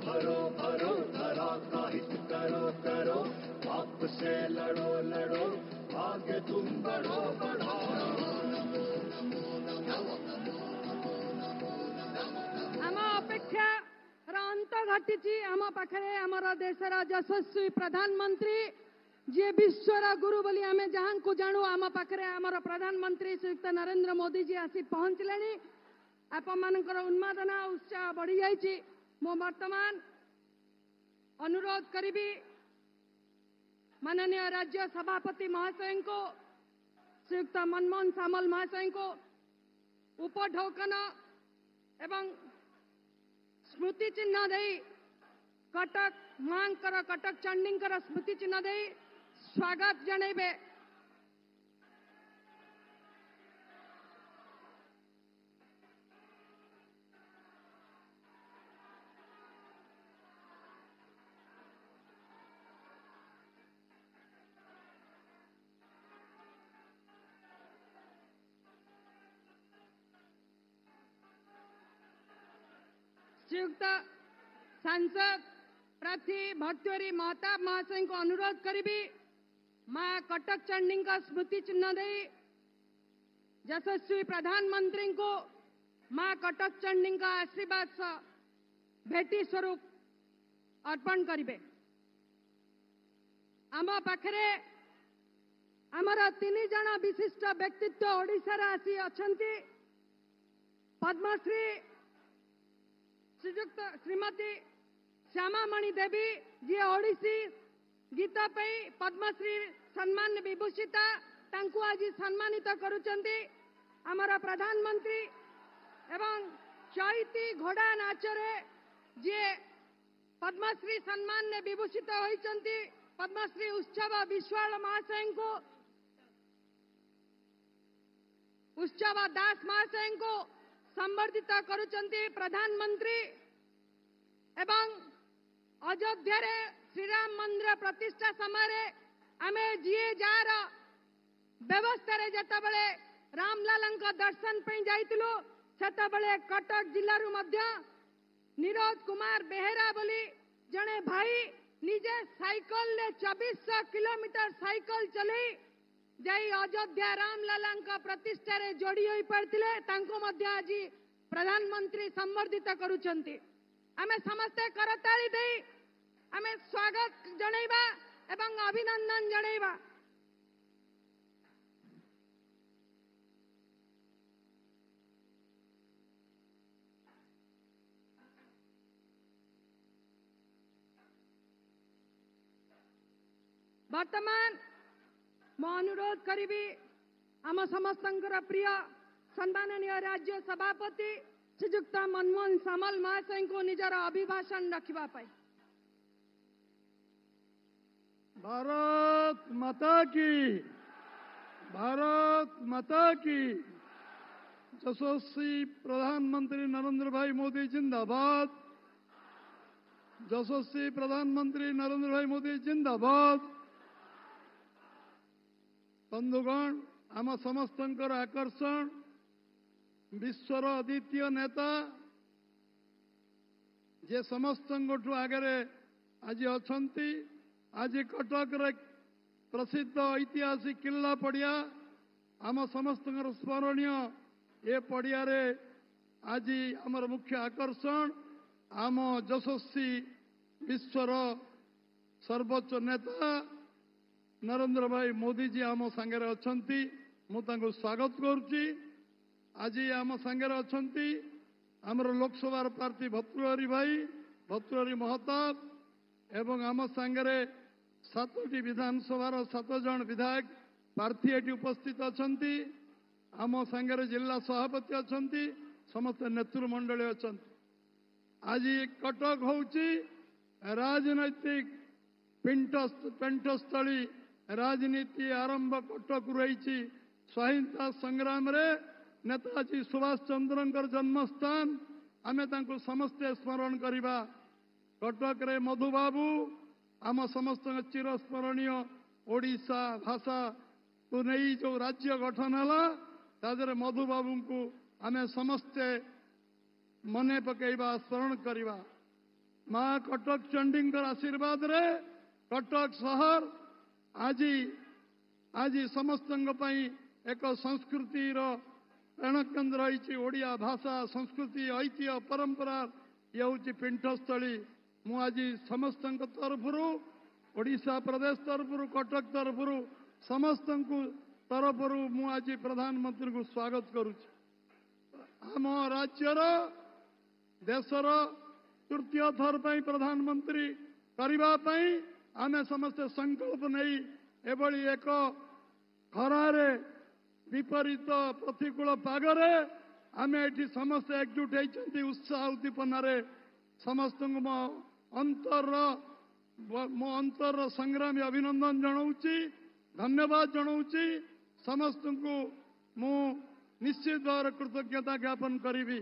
भरो भरो धरा का हित करो करो, पाप से लड़ो लड़ो, आगे तुम बढ़ो बढ़ो। आम अपेक्षा अंत घटी आम पाखे आमर देशर यशस्वी प्रधानमंत्री जी विश्वर गुरु बोली आम जहां को जानू आम पाखे आमर प्रधानमंत्री श्रीयुक्त नरेंद्र मोदी जी आसी पहुंचले। आपण मानकर उन्मादना उत्साह बढ़ी जाइए। मो वर्तमान अनुरोध करी माननीय राज्य सभापति महाशय को श्रीयुक्त मनमोहन सामल महाशय को उपढौकन एवं स्मृति चिन्ह दे कटक मांकर कटक चंडींकर स्मृति चिन्ह दे स्वागत जनइबे। श्रीयुक्त सांसद प्रार्थी भर्तृहरि महताब महाशय को अनुरोध करी मां कटक चंडी का स्मृति चिन्ह दे यशस्वी प्रधानमंत्री को मां कटक चंडी का आशीर्वाद भेटी स्वरूप अर्पण करिबे। आम पाखरे आमर 3 जन विशिष्ट व्यक्तित्व ओडिशा रे आसी अछंती। पद्मश्री श्रीयुक्त श्रीमती श्यामामणि देवी जी ओडिसी गीत पे पद्मश्री सम्मान विभूषिता तांकु आज सम्मानित करुचंती। आमर प्रधानमंत्री एवं चैती घोड़ा नाचरे जे पद्मश्री सम्मान ने विभूषित होइचंती पद्मश्री उत्सव विश्वाल महाशय को उत्सव दास महाशय को संबर्धित करुचंती प्रधानमंत्री। एवं अयोध्या रे श्रीराम मंदिर प्रतिष्ठा समय आमे जीए जार व्यवस्था रे जतबले रामलाला दर्शन पे जाइतिलु सेतबले कटक जिल्ला रु मध्य निरोध कुमार बेहेरा बोली जने भाई निजे साइकल ले 2400 किलोमीटर साइकल चले जाई अयोध्या रामलाला प्रतिष्ठा रे जोड़ी होई पड़तिले तांको मध्य आज प्रधानमंत्री संबर्धित करुचंती। आमे समस्ते करताली दे आमे स्वागत जणैबा एवं अभिनंदन जणैबा। वर्तमान मो अनुरोध करी आम समस्तंकर प्रिय सम्माननीय राज्य सभापति श्रीयुक्त मनमोहन सामल महाशय को निजर अभिभाषण रखा पाई। भारत माता की, भारत माता की। यशस्वी प्रधानमंत्री नरेंद्र भाई मोदी जिंदाबाद। यशस्वी प्रधानमंत्री नरेंद्र भाई मोदी जिंदाबाद। बंधुगण आम समस्तंकर आकर्षण विश्वर अद्वितीय नेता जे समस्त आगे आज अछंती। आज कटक रे प्रसिद्ध ऐतिहासिक किल्ला पड़िया आम समस्त स्मरणीय ए पड़िया रे आज आमर मुख्य आकर्षण आम यशस्वी विश्वर सर्वोच्च नेता नरेंद्र भाई मोदी जी आम सांगे अछंती। मु तांको स्वागत करुच्ची। आज आम सांगे अछंती आमर लोकसभा प्रार्थी भर्तृहरि भाई भर्तृहरि महताब एवं आम सांगे 7टी विधानसभा 7 जन विधायक प्रार्थी एटी उपस्थित अछंती। आम सांगे जिला सभापति अछंती समस्त नेतृमंडली अछंती। आज कटक होउची राजनैतिक पेंटस्थली राजनीति आरंभ कटक रही। स्वाधीनता संग्राम रे नेताजी सुभाष चंद्र जन्मस्थान आमे तांको समस्ते स्मरण करिबा। कटक रे मधुबाबू आम समस्त चिरस्मरणीय ओडिशा भाषा को नहीं जो राज्य गठन है मधुबाबू को आमे समस्ते मने पकईबा स्मरण करिबा। मां कटक चंडींकर आशीर्वाद रे कटक सहर आज समस्त एक संस्कृति प्रेरण केन्द्र रही ओडिया भाषा संस्कृति ऐतिह्य परंपरा ये हूँ पीठस्थली मु आज समस्त तरफ ओडिशा प्रदेश तरफ कटक तरफ समस्त तरफ मु आज प्रधानमंत्री को स्वागत करुच्ची। आम राज्यर देशर तृतीय थर प्रधानमंत्री करने आमे समस्ते संकल्प नहीं एभली एक खरारे विपरीत प्रतिकूल पागरे आमे एठी समस्त एकजुट होती उत्साह उद्दीपनार समस्त मो अंतर संग्रामी अभिनंदन जनाऊँगी धन्यवाद जनाऊँगी समस्त को मु निश्चित भाव कृतज्ञता ज्ञापन करी।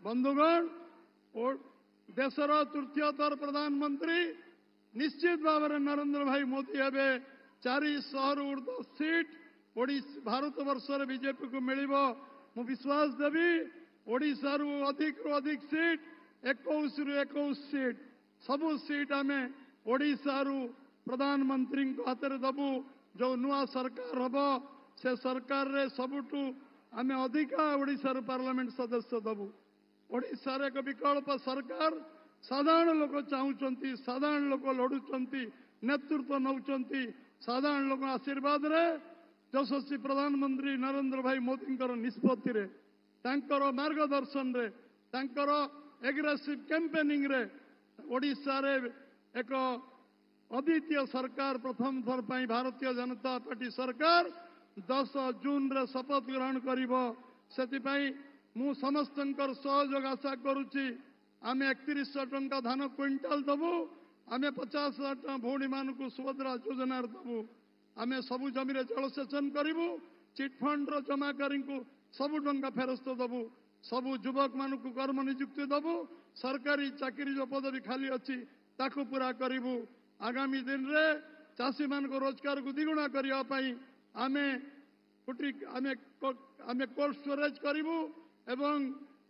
बंधुगण देशर तृतीय थर प्रधानमंत्री निश्चित भाव में नरेंद्र भाई मोदी हे 400 ऊर्ध सीट भारत वर्ष बीजेपी को मिल मु विश्वास देवी ओडिशा अधिक रु अधिक सीट 21 रु 21 सीट सबु सीट आमे ओडिशा प्रधानमंत्री हाथ में दबू जो नुआ सरकार हम से सरकार रे सबुठू आमे अधिका ओडिशा पार्लियामेंट सदस्य दबू। ओडिशा एक विकल्प सरकार साधारण लोक चाहूँगी साधारण लोक लड़ुंट नेतृत्व नौकरी साधारण लोक आशीर्वाद रे यशस्वी प्रधानमंत्री नरेंद्र भाई मोदी निष्पत्ति रे मार्गदर्शन रे एग्रेसिव कैंपेनिंग रे ओडिशा रे एक अद्वितीय सरकार प्रथम थर भारतीय जनता पार्टी सरकार 10 जून रे शपथ ग्रहण करिबो सेतिपई मु समस्त सहयोग आशा करुच्ची। आमे 3100 टंका धान क्विंटाल दबू आमे 50,000 टंका भौणी मानक सुभद्रा योजना दबू आमे सबु जमी जलसेचन करूँ चिटफंड जमाकारी को सबु टंका फेरस्त दबू सबु युवक मानक कर्म नियुक्ति दबू सरकारी चाकरी जो पदवी खाली अच्छी ताकू पूरा करूँ आगामी दिन रे चाषी मान रोजगार को द्विगुणा करने आमे कोल्ड स्टोरेज करूँ एवं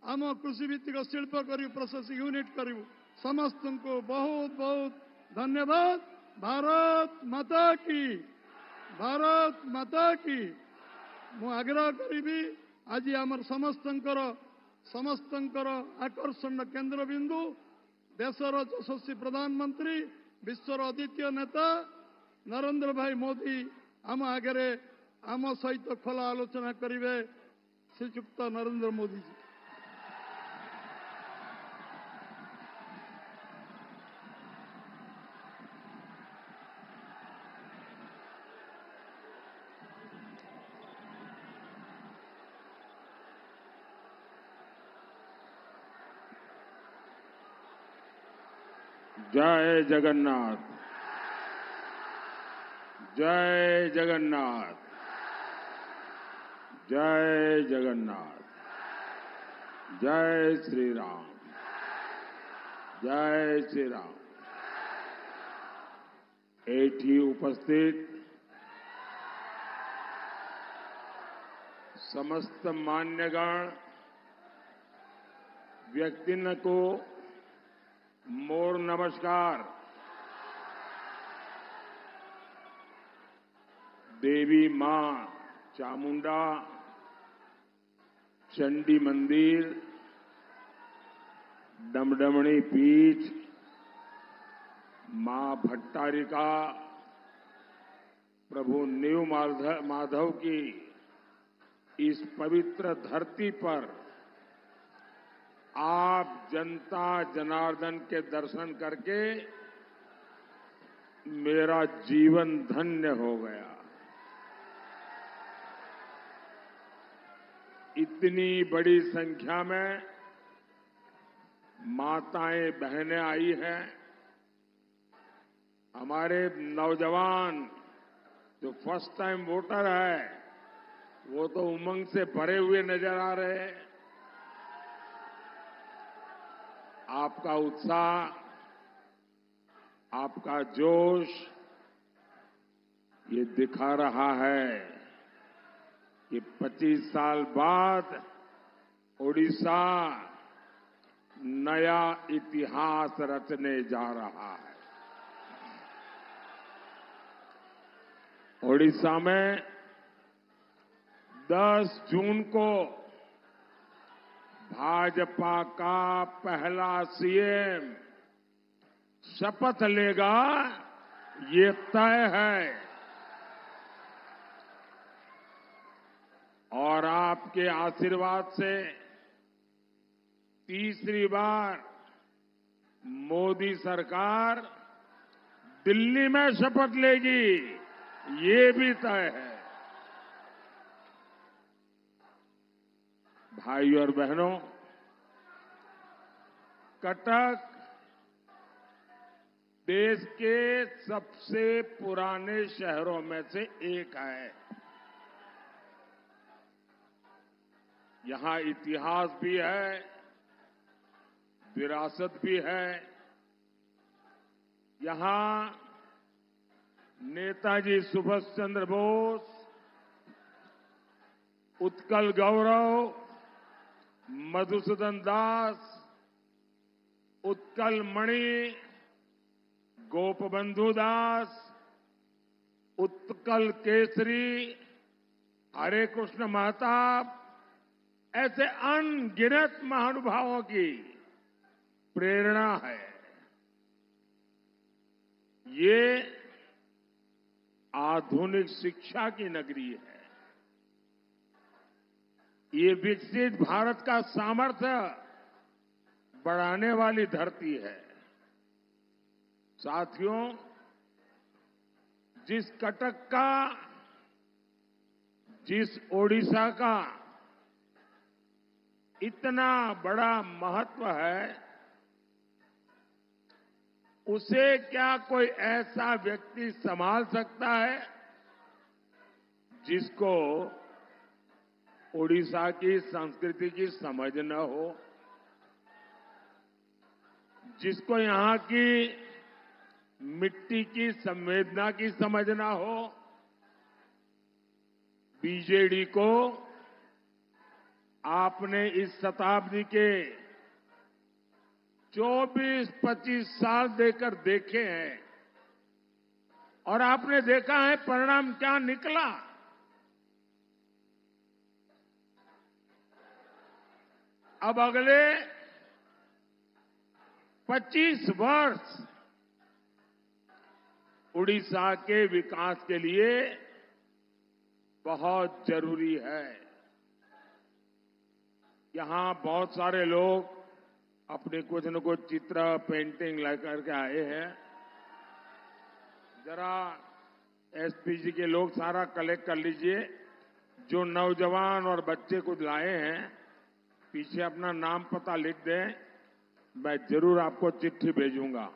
आम कृषि भित्तिक शिल्प करूँ प्रोसेसिंग यूनिट करूँ समस्त को बहुत बहुत धन्यवाद। भारत माता की मु आग्रह करी आज आमर समस्त आकर्षण केन्द्र बिंदु देशर यशस्वी प्रधानमंत्री विश्वर अद्वितीय नेता नरेंद्र भाई मोदी आम आगे आम सहित खोला आलोचना करेंगे श्रीयुक्त नरेंद्र मोदी जी। जय जगन्नाथ जय जगन्नाथ जय जगन्नाथ जय श्री राम जय श्री राम। एठी उपस्थित समस्त मान्यगण व्यक्तिन को मोर नमस्कार। देवी मां चामुंडा चंडी मंदिर डमडमणी पीठ मां भट्टारिका प्रभु नीव माधव की इस पवित्र धरती पर आप जनता जनार्दन के दर्शन करके मेरा जीवन धन्य हो गया। इतनी बड़ी संख्या में माताएं बहनें आई हैं। हमारे नौजवान जो फर्स्ट टाइम वोटर है वो तो उमंग से भरे हुए नजर आ रहे हैं। आपका उत्साह आपका जोश ये दिखा रहा है कि 25 साल बाद ओडिशा नया इतिहास रचने जा रहा है। ओडिशा में 10 जून को भाजपा का पहला सीएम शपथ लेगा, ये तय है। और आपके आशीर्वाद से तीसरी बार मोदी सरकार दिल्ली में शपथ लेगी, ये भी तय है। भाइयों और बहनों, कटक देश के सबसे पुराने शहरों में से एक है। यहां इतिहास भी है, विरासत भी है। यहां नेताजी सुभाष चंद्र बोस, उत्कल गौरव, मधुसूदन दास, उत्कल मणि, गोपबंधु दास, उत्कल केसरी, हरे कृष्ण महताब, ऐसे अनगिनत महानुभावों की प्रेरणा है। ये आधुनिक शिक्षा की नगरी है। ये विकसित भारत का सामर्थ्य बढ़ाने वाली धरती है। साथियों, जिस कटक का, जिस ओडिशा का इतना बड़ा महत्व है, उसे क्या कोई ऐसा व्यक्ति संभाल सकता है जिसको ओडिशा की संस्कृति की समझ न हो, जिसको यहां की मिट्टी की संवेदना की समझ न हो? बीजेडी को आपने इस शताब्दी के 24-25 साल देकर देखे हैं और आपने देखा है परिणाम क्या निकला। अब अगले 25 वर्ष उड़ीसा के विकास के लिए बहुत जरूरी है। यहां बहुत सारे लोग अपने कुछ न कुछ चित्र, पेंटिंग लेकर के आए हैं। जरा एसपीजी के लोग सारा कलेक्ट कर लीजिए। जो नौजवान और बच्चे कुछ लाए हैं, पीछे अपना नाम पता लिख दें, मैं जरूर आपको चिट्ठी भेजूंगा।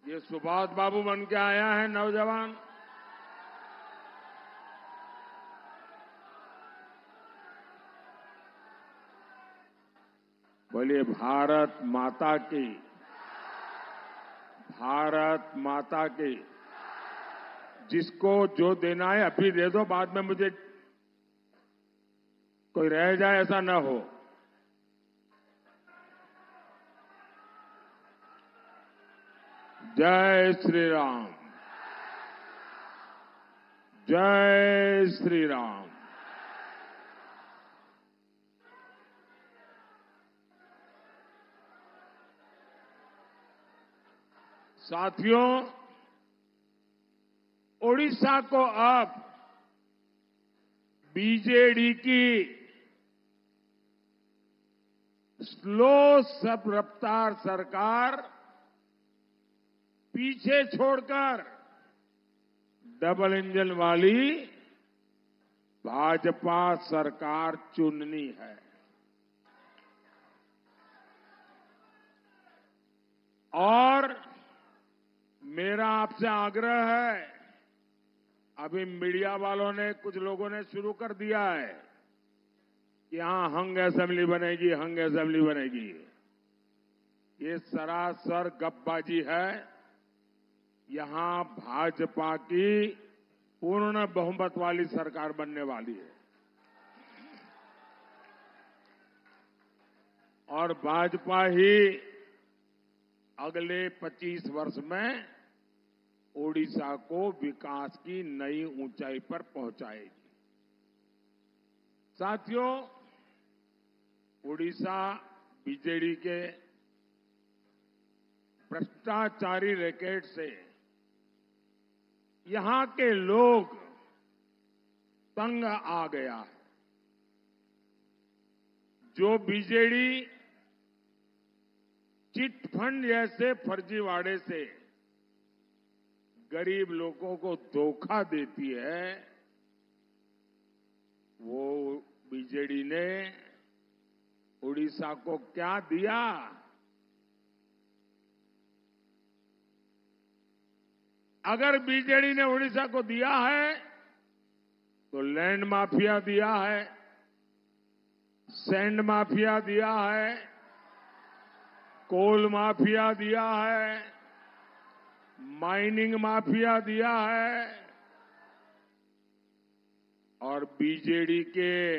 ये सुभाष बाबू बन के आया है नौजवान। बोलिए भारत माता की, भारत माता की। जिसको जो देना है अभी दे दो, बाद में मुझे कोई रह जाए ऐसा न हो। जय श्री राम, जय श्री राम। साथियों, ओडिशा को अब बीजेडी की स्लो सब रफ्तार सरकार पीछे छोड़कर डबल इंजन वाली भाजपा सरकार चुननी है। और मेरा आपसे आग्रह है, अभी मीडिया वालों ने, कुछ लोगों ने शुरू कर दिया है कि यहां हंग असेंबली बनेगी, हंग असेंबली बनेगी। ये सरासर गपबाजी है। यहां भाजपा की पूर्ण बहुमत वाली सरकार बनने वाली है और भाजपा ही अगले 25 वर्ष में ओडिशा को विकास की नई ऊंचाई पर पहुंचाएगी। साथियों, ओडिशा बीजेडी के भ्रष्टाचारी रैकेट से यहां के लोग तंग आ गया है। जो बीजेडी चिट फंड जैसे फर्जीवाड़े से गरीब लोगों को धोखा देती है, वो बीजेडी ने उड़ीसा को क्या दिया? अगर बीजेडी ने उड़ीसा को दिया है तो लैंड माफिया दिया है, सैंड माफिया दिया है, कोल माफिया दिया है, माइनिंग माफिया दिया है और बीजेडी के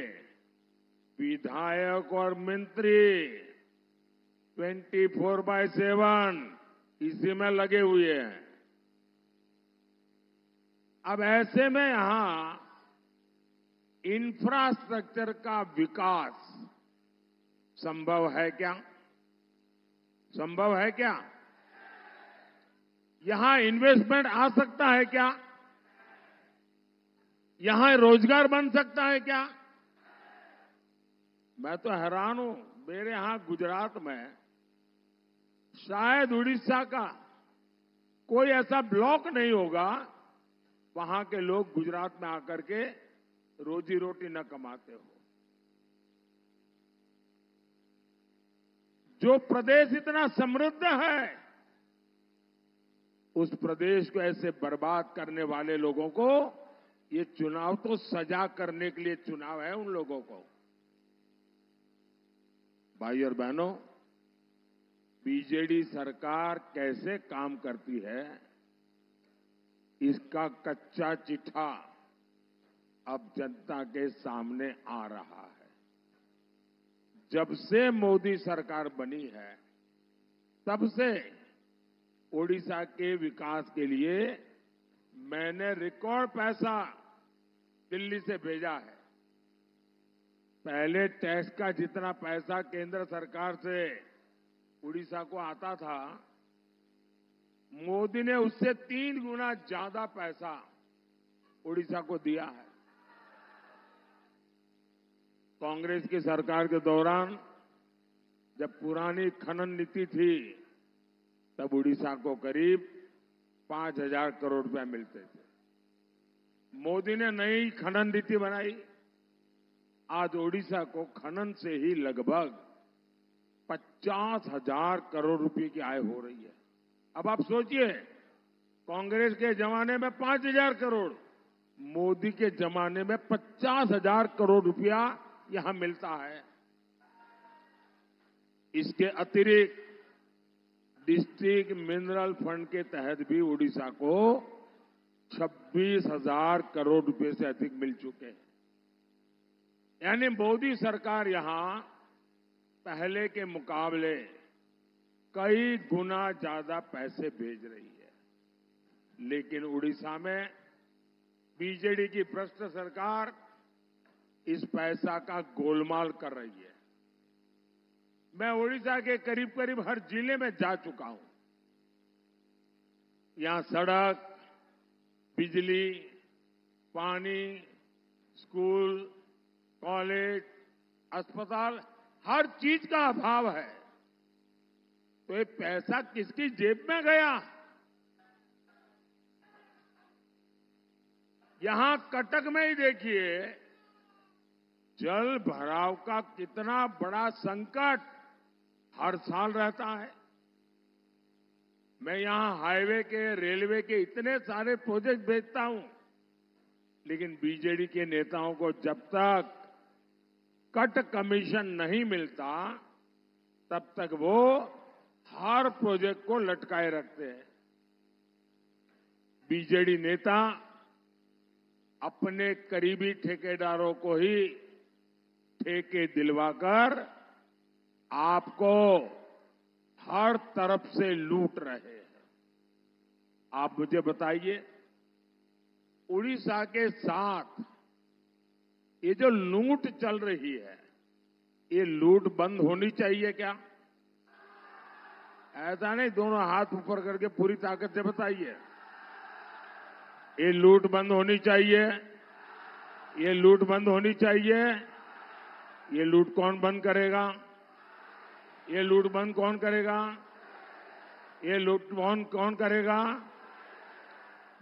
विधायक और मंत्री 24/7 इसी में लगे हुए हैं। अब ऐसे में यहां इंफ्रास्ट्रक्चर का विकास संभव है क्या? संभव है क्या? यहां इन्वेस्टमेंट आ सकता है क्या? यहां रोजगार बन सकता है क्या? मैं तो हैरान हूं, मेरे यहां गुजरात में शायद उड़ीसा का कोई ऐसा ब्लॉक नहीं होगा वहां के लोग गुजरात में आकर के रोजी रोटी न कमाते हो। जो प्रदेश इतना समृद्ध है, उस प्रदेश को ऐसे बर्बाद करने वाले लोगों को ये चुनाव तो सजा करने के लिए चुनाव है उन लोगों को। भाई और बहनों, बीजेडी सरकार कैसे काम करती है, इसका कच्चा चिट्ठा अब जनता के सामने आ रहा है। जब से मोदी सरकार बनी है, तब से ओडिशा के विकास के लिए मैंने रिकॉर्ड पैसा दिल्ली से भेजा है। पहले टैक्स का जितना पैसा केंद्र सरकार से उड़ीसा को आता था, मोदी ने उससे 3 गुना ज्यादा पैसा उड़ीसा को दिया है। कांग्रेस की सरकार के दौरान जब पुरानी खनन नीति थी, तब उड़ीसा को करीब 5,000 करोड़ रुपए मिलते थे। मोदी ने नई खनन नीति बनाई, आज ओडिशा को खनन से ही लगभग 50,000 करोड़ रुपए की आय हो रही है। अब आप सोचिए, कांग्रेस के जमाने में 5,000 करोड़, मोदी के जमाने में 50,000 करोड़ रुपया यहां मिलता है। इसके अतिरिक्त डिस्ट्रिक्ट मिनरल फंड के तहत भी उड़ीसा को 26,000 करोड़ रुपए से अधिक मिल चुके हैं। यानी मोदी सरकार यहां पहले के मुकाबले कई गुना ज्यादा पैसे भेज रही है। लेकिन उड़ीसा में बीजेडी की भ्रष्ट सरकार इस पैसा का गोलमाल कर रही है। मैं उड़ीसा के करीब करीब हर जिले में जा चुका हूं। यहां सड़क, बिजली, पानी, स्कूल, कॉलेज, अस्पताल, हर चीज का अभाव है। तो ये पैसा किसकी जेब में गया? यहां कटक में ही देखिए, जल भराव का कितना बड़ा संकट हर साल रहता है। मैं यहां हाईवे के, रेलवे के इतने सारे प्रोजेक्ट भेजता हूं, लेकिन बीजेडी के नेताओं को जब तक कट कमीशन नहीं मिलता, तब तक वो हर प्रोजेक्ट को लटकाए रखते हैं। बीजेडी नेता अपने करीबी ठेकेदारों को ही ठेके दिलवाकर आपको हर तरफ से लूट रहे हैं। आप मुझे बताइए, उड़ीसा के साथ ये जो लूट चल रही है, ये लूट बंद होनी चाहिए क्या? ऐसा नहीं, दोनों हाथ ऊपर करके पूरी ताकत से बताइए, ये लूट बंद होनी चाहिए, ये लूट बंद होनी चाहिए। ये लूट कौन बंद करेगा? ये लूट बंद कौन करेगा? ये लूट कौन करेगा?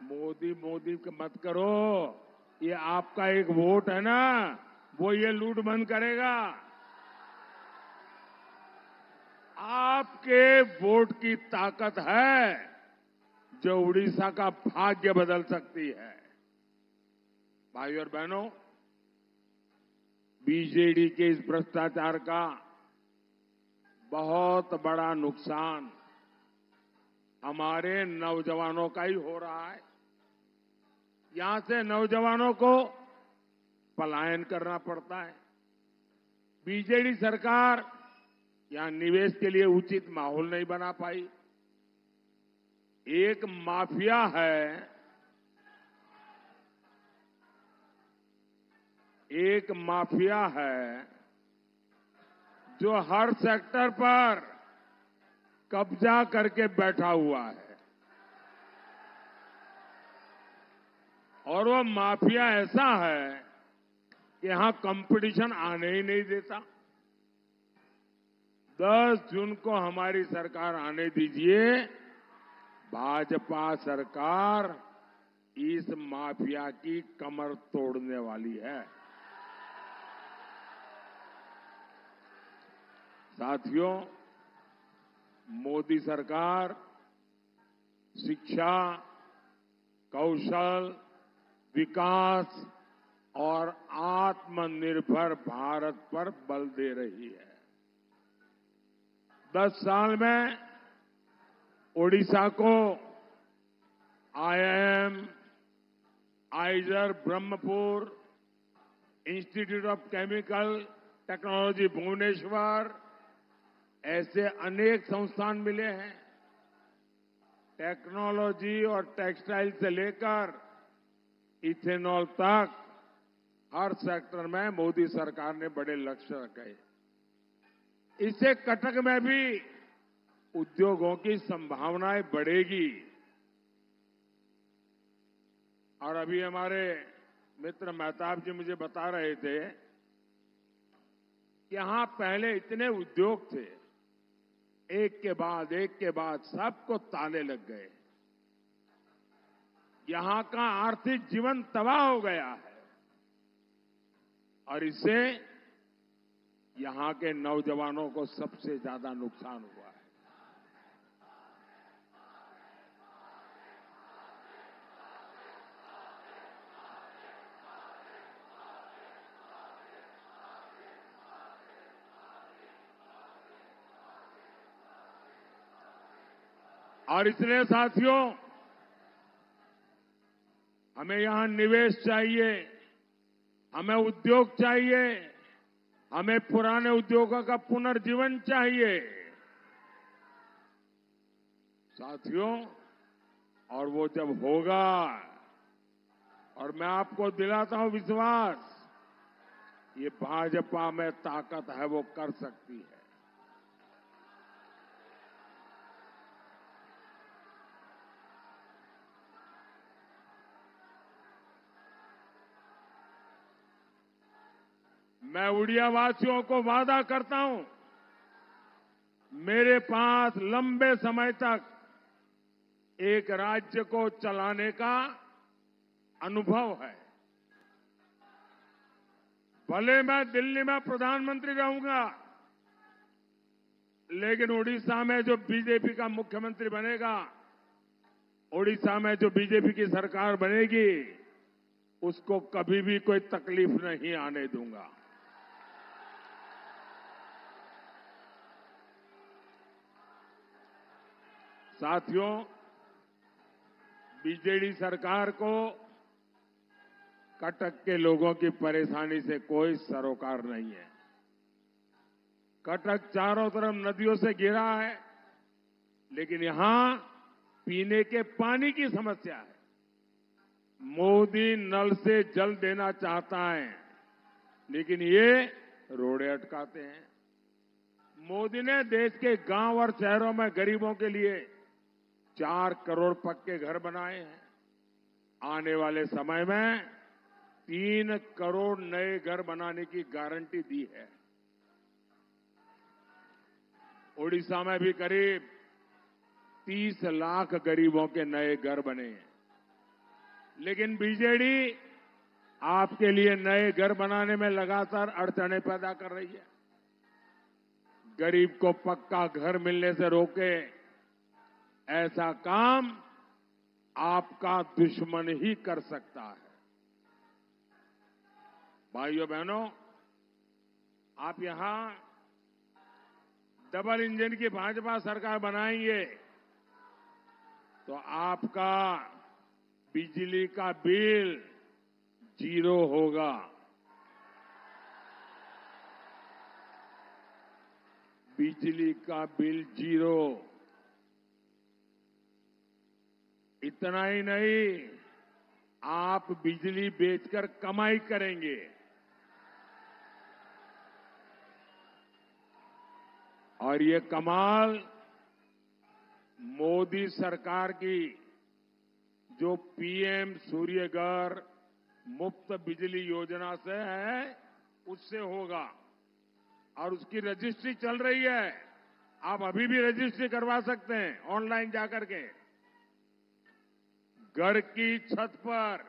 मोदी मोदी मत करो, ये आपका एक वोट है ना, वो ये लूट बंद करेगा। आपके वोट की ताकत है जो उड़ीसा का भाग्य बदल सकती है। भाइयों और बहनों, बीजेडी के इस भ्रष्टाचार का बहुत बड़ा नुकसान हमारे नौजवानों का ही हो रहा है। यहां से नौजवानों को पलायन करना पड़ता है। बीजेडी सरकार यहां निवेश के लिए उचित माहौल नहीं बना पाई। एक माफिया है, एक माफिया है जो हर सेक्टर पर कब्जा करके बैठा हुआ है, और वो माफिया ऐसा है कि यहां कंपटीशन आने ही नहीं देता। 10 जून को हमारी सरकार आने दीजिए, भाजपा सरकार इस माफिया की कमर तोड़ने वाली है। साथियों, मोदी सरकार शिक्षा, कौशल, विकास और आत्मनिर्भर भारत पर बल दे रही है। 10 साल में ओडिशा को IIM, IISER Brahmapur, Institute of Chemical Technology Bhubaneswar, ऐसे अनेक संस्थान मिले हैं। टेक्नोलॉजी और टेक्सटाइल से लेकर इथेनॉल तक हर सेक्टर में मोदी सरकार ने बड़े लक्ष्य रखे। इससे कटक में भी उद्योगों की संभावनाएं बढ़ेगी। और अभी हमारे मित्र मेहताब जी मुझे बता रहे थे कि यहां पहले इतने उद्योग थे, एक के बाद सबको ताले लग गए। यहां का आर्थिक जीवन तबाह हो गया है, और इससे यहां के नौजवानों को सबसे ज्यादा नुकसान हुआ है। और इसलिए साथियों, हमें यहां निवेश चाहिए, हमें उद्योग चाहिए, हमें पुराने उद्योगों का पुनर्जीवन चाहिए। साथियों, और वो जब होगा, और मैं आपको दिलाता हूं विश्वास, ये भाजपा में ताकत है, वो कर सकती है। मैं उड़िया वासियों को वादा करता हूं, मेरे पास लंबे समय तक एक राज्य को चलाने का अनुभव है। भले मैं दिल्ली में प्रधानमंत्री रहूंगा, लेकिन उड़ीसा में जो बीजेपी का मुख्यमंत्री बनेगा, उड़ीसा में जो बीजेपी की सरकार बनेगी, उसको कभी भी कोई तकलीफ नहीं आने दूंगा। साथियों, बीजेडी सरकार को कटक के लोगों की परेशानी से कोई सरोकार नहीं है। कटक चारों तरफ नदियों से घिरा है, लेकिन यहां पीने के पानी की समस्या है। मोदी नल से जल देना चाहता है, लेकिन ये रोड़े अटकाते हैं। मोदी ने देश के गांव और शहरों में गरीबों के लिए 4 करोड़ पक्के घर बनाए हैं। आने वाले समय में 3 करोड़ नए घर बनाने की गारंटी दी है। ओडिशा में भी करीब 30 लाख गरीबों के नए घर बने हैं। लेकिन बीजेडी आपके लिए नए घर बनाने में लगातार अड़चनें पैदा कर रही है। गरीब को पक्का घर मिलने से रोके, ऐसा काम आपका दुश्मन ही कर सकता है। भाइयों बहनों, आप यहां डबल इंजन की भाजपा सरकार बनाएंगे तो आपका बिजली का बिल 0 होगा। बिजली का बिल 0। इतना ही नहीं, आप बिजली बेचकर कमाई करेंगे। और ये कमाल मोदी सरकार की जो पीएम सूर्यघर मुफ्त बिजली योजना से है, उससे होगा। और उसकी रजिस्ट्री चल रही है। आप अभी भी रजिस्ट्री करवा सकते हैं ऑनलाइन जाकर के। घर की छत पर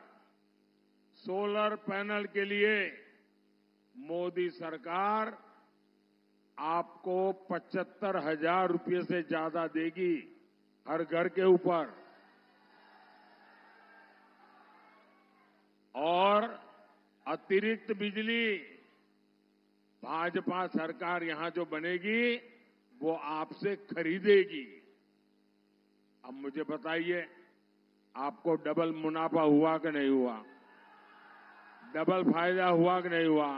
सोलर पैनल के लिए मोदी सरकार आपको 75,000 रुपये से ज्यादा देगी हर घर के ऊपर। और अतिरिक्त बिजली भाजपा सरकार यहां जो बनेगी वो आपसे खरीदेगी। अब मुझे बताइए, आपको डबल मुनाफा हुआ कि नहीं हुआ? डबल फायदा हुआ कि नहीं हुआ?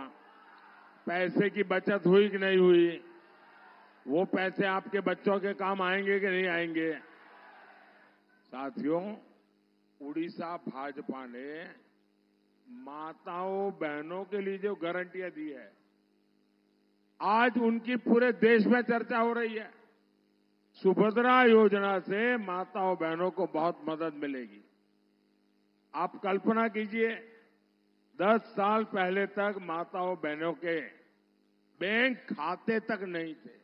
पैसे की बचत हुई कि नहीं हुई? वो पैसे आपके बच्चों के काम आएंगे कि नहीं आएंगे? साथियों, उड़ीसा भाजपा ने माताओं बहनों के लिए जो गारंटियां दी है, आज उनकी पूरे देश में चर्चा हो रही है। सुभद्रा योजना से माताओं बहनों को बहुत मदद मिलेगी। आप कल्पना कीजिए, 10 साल पहले तक माताओं बहनों के बैंक खाते तक नहीं थे।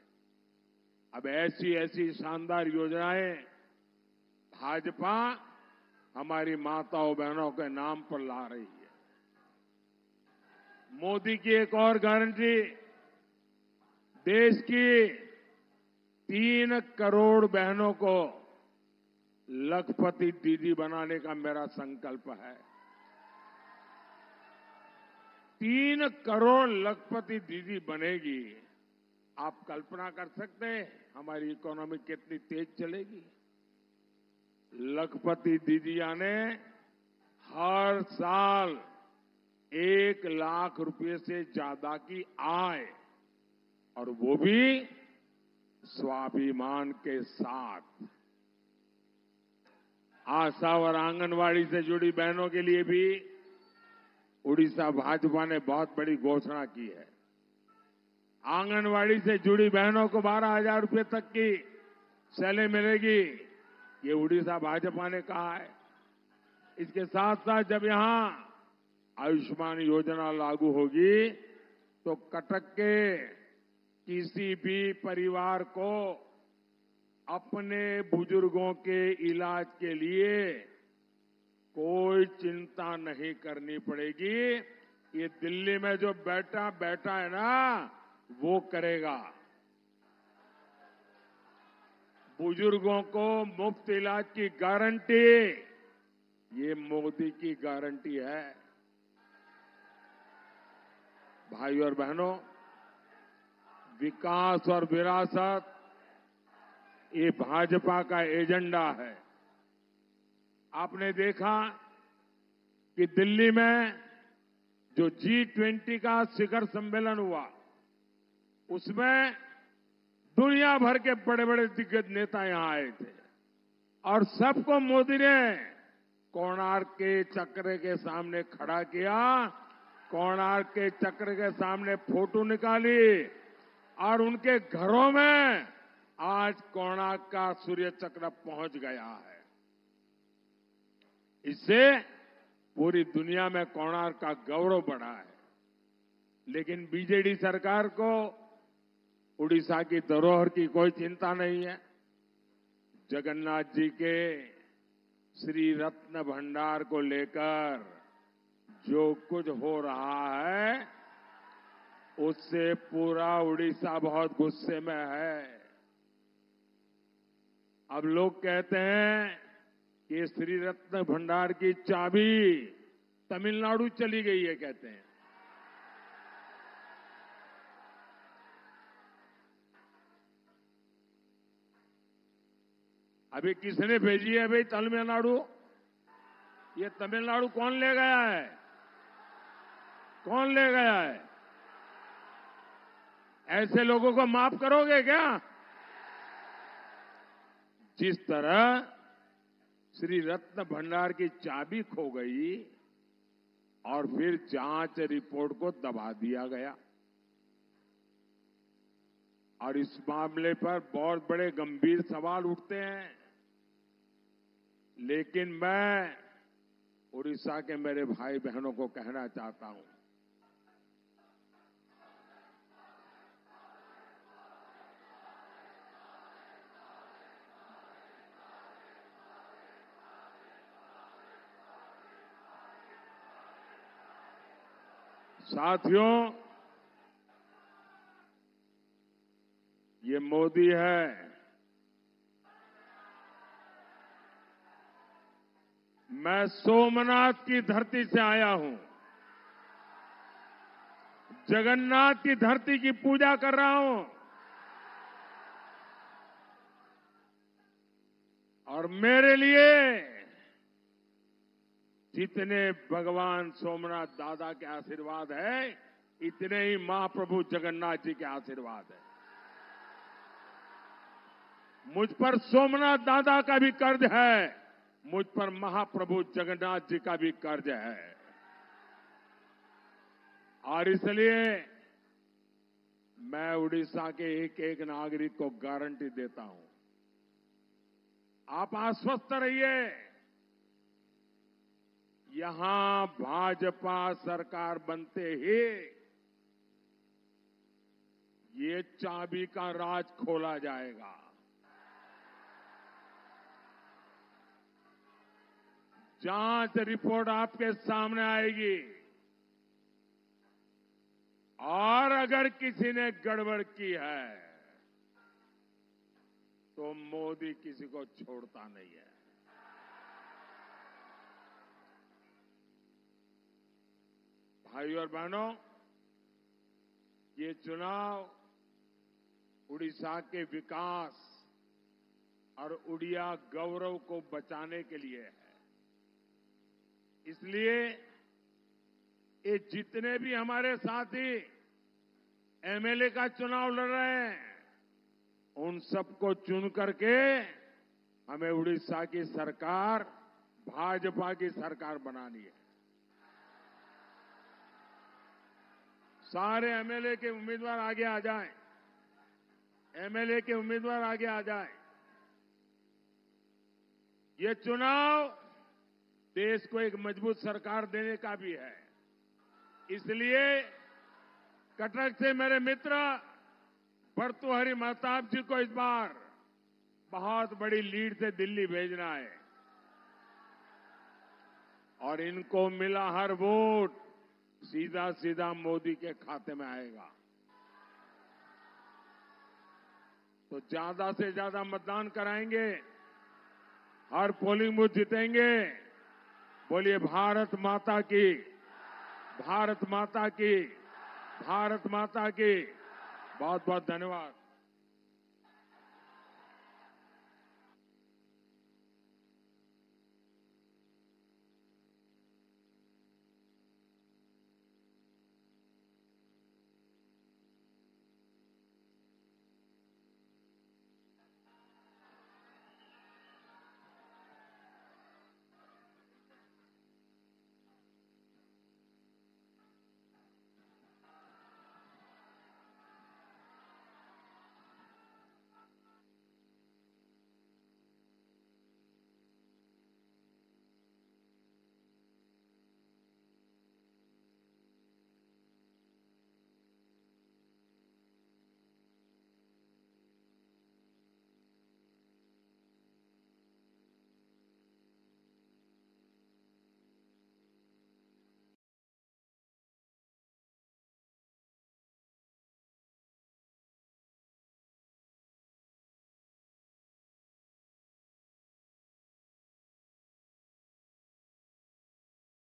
अब ऐसी ऐसी शानदार योजनाएं भाजपा हमारी माताओं बहनों के नाम पर ला रही है। मोदी की एक और गारंटी, देश की 3 करोड़ बहनों को लखपति दीदी बनाने का मेरा संकल्प है। 3 करोड़ लखपति दीदी बनेगी। आप कल्पना कर सकते हैं हमारी इकोनॉमी कितनी तेज चलेगी। लखपति दीदियां ने हर साल 1 लाख रुपए से ज्यादा की आय, और वो भी स्वाभिमान के साथ। आशा और आंगनवाड़ी से जुड़ी बहनों के लिए भी उड़ीसा भाजपा ने बहुत बड़ी घोषणा की है। आंगनवाड़ी से जुड़ी बहनों को 12,000 रुपए तक की सैलरी मिलेगी, ये उड़ीसा भाजपा ने कहा है। इसके साथ साथ जब यहां आयुष्मान योजना लागू होगी तो कटक के किसी भी परिवार को अपने बुजुर्गों के इलाज के लिए कोई चिंता नहीं करनी पड़ेगी। ये दिल्ली में जो बैठा है ना, वो करेगा। बुजुर्गों को मुफ्त इलाज की गारंटी, ये मोदी की गारंटी है। भाइयों और बहनों, विकास और विरासत ये भाजपा का एजेंडा है। आपने देखा कि दिल्ली में जो G20 का शिखर सम्मेलन हुआ, उसमें दुनिया भर के बड़े बड़े दिग्गज नेता यहां आए थे और सबको मोदी ने कोणार्क के चक्र के सामने खड़ा किया, कोणार्क के चक्र के सामने फोटो निकाली और उनके घरों में आज कोणार्क का सूर्य चक्र पहुंच गया है। इससे पूरी दुनिया में कोणार्क का गौरव बढ़ा है। लेकिन बीजेडी सरकार को उड़ीसा की धरोहर की कोई चिंता नहीं है। जगन्नाथ जी के श्री रत्न भंडार को लेकर जो कुछ हो रहा है, उससे पूरा उड़ीसा बहुत गुस्से में है। अब लोग कहते हैं कि श्री रत्न भंडार की चाबी तमिलनाडु चली गई है, कहते हैं। अभी किसने भेजी है भाई तमिलनाडु? ये तमिलनाडु कौन ले गया है? कौन ले गया है? ऐसे लोगों को माफ करोगे क्या? जिस तरह श्री रत्न भंडार की चाबी खो गई और फिर जांच रिपोर्ट को दबा दिया गया, और इस मामले पर बहुत बड़े गंभीर सवाल उठते हैं। लेकिन मैं उड़ीसा के मेरे भाई बहनों को कहना चाहता हूं, साथियों, ये मोदी है। मैं सोमनाथ की धरती से आया हूं, जगन्नाथ की धरती की पूजा कर रहा हूं, और मेरे लिए जितने भगवान सोमनाथ दादा के आशीर्वाद है, इतने ही महाप्रभु जगन्नाथ जी के आशीर्वाद है। मुझ पर सोमनाथ दादा का भी कर्ज है, मुझ पर महाप्रभु जगन्नाथ जी का भी कर्ज है। और इसलिए मैं उड़ीसा के एक एक नागरिक को गारंटी देता हूं, आप आश्वस्त रहिए, यहां भाजपा सरकार बनते ही ये चाबी का राज खोला जाएगा। जांच रिपोर्ट आपके सामने आएगी, और अगर किसी ने गड़बड़ की है तो मोदी किसी को छोड़ता नहीं है। भाइयों और बहनों, ये चुनाव उड़ीसा के विकास और उड़िया गौरव को बचाने के लिए है। इसलिए ये जितने भी हमारे साथी एमएलए का चुनाव लड़ रहे हैं, उन सबको चुन करके हमें उड़ीसा की सरकार, भाजपा की सरकार बनानी है। सारे एमएलए के उम्मीदवार आगे आ जाएं, एमएलए के उम्मीदवार आगे आ जाएं। ये चुनाव देश को एक मजबूत सरकार देने का भी है। इसलिए कटक से मेरे मित्र भर्तृहरि महताब जी को इस बार बहुत बड़ी लीड से दिल्ली भेजना है, और इनको मिला हर वोट सीधा सीधा मोदी के खाते में आएगा। तो ज्यादा से ज्यादा मतदान कराएंगे, हर पोलिंग बूथ जीतेंगे। बोलिए भारत माता की, भारत माता की, भारत माता की। बहुत बहुत धन्यवाद।